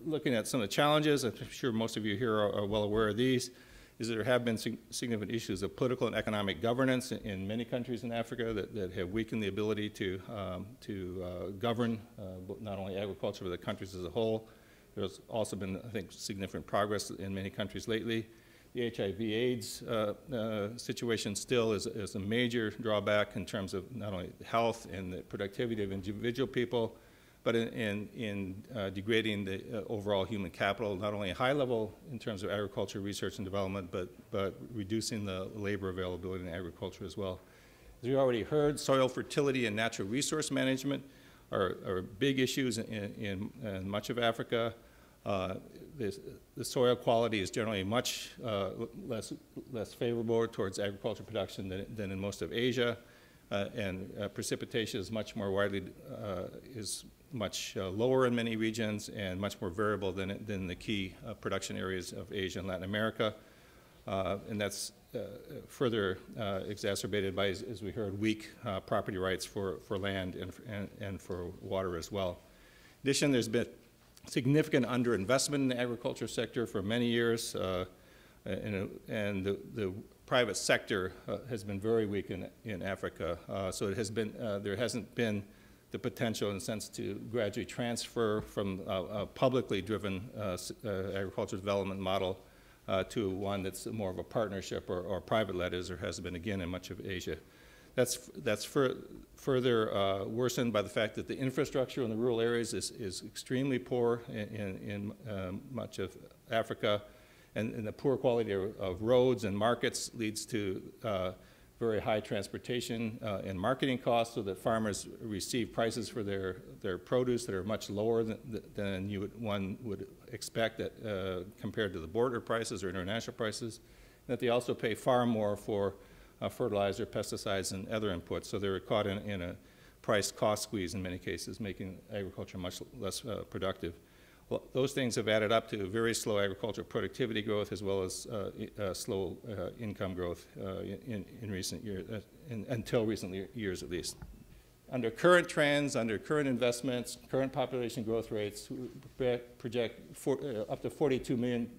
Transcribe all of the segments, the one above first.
looking at some of the challenges, I'm sure most of you here are well aware of these, is that there have been significant issues of political and economic governance in many countries in Africa that have weakened the ability to govern not only agriculture but the countries as a whole. There's also been, I think, significant progress in many countries lately. The HIV/AIDS situation still is a major drawback in terms of not only health and the productivity of individual people, but in degrading the overall human capital, not only high level in terms of agriculture, research and development, but reducing the labor availability in agriculture as well. As we already heard, soil fertility and natural resource management are big issues in much of Africa. The soil quality is generally much less favorable towards agricultural production than in most of Asia, and precipitation is much more widely much lower in many regions and much more variable than the key production areas of Asia and Latin America. And that's further exacerbated by, as we heard, weak property rights for land and for water as well. In addition, there's been significant underinvestment in the agriculture sector for many years, and the private sector has been very weak in Africa. So it has been, there hasn't been the potential in a sense to gradually transfer from a publicly driven agricultural development model to one that's more of a partnership or private-led, as there has been again in much of Asia. That's further worsened by the fact that the infrastructure in the rural areas is extremely poor in much of Africa, and the poor quality of roads and markets leads to very high transportation and marketing costs, so that farmers receive prices for their produce that are much lower than one would expect compared to the border prices or international prices, and that they also pay far more for fertilizer, pesticides, and other inputs. So they were caught in a price-cost squeeze in many cases, making agriculture much less productive. Well, those things have added up to very slow agricultural productivity growth as well as slow income growth in recent years, until recent years at least. Under current trends, under current investments, current population growth rates, we project up to 42 million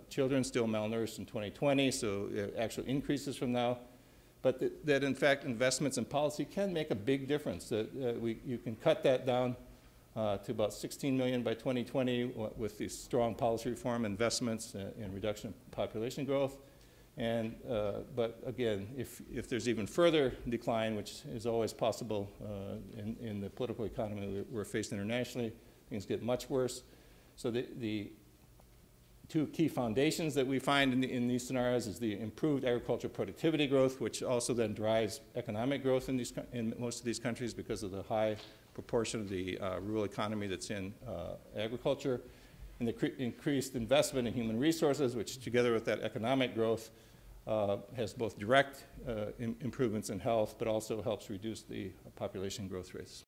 children still malnourished in 2020, so actual increases from now. But that in fact investments in policy can make a big difference. That you can cut that down to about 16 million by 2020 with these strong policy reform investments and reduction in population growth. And, but again, if there's even further decline, which is always possible in the political economy we're faced internationally, things get much worse. So the two key foundations that we find in these scenarios is the improved agricultural productivity growth, which also then drives economic growth in most of these countries because of the high proportion of the rural economy that's in agriculture, and the increased investment in human resources, which together with that economic growth has both direct improvements in health, but also helps reduce the population growth rates.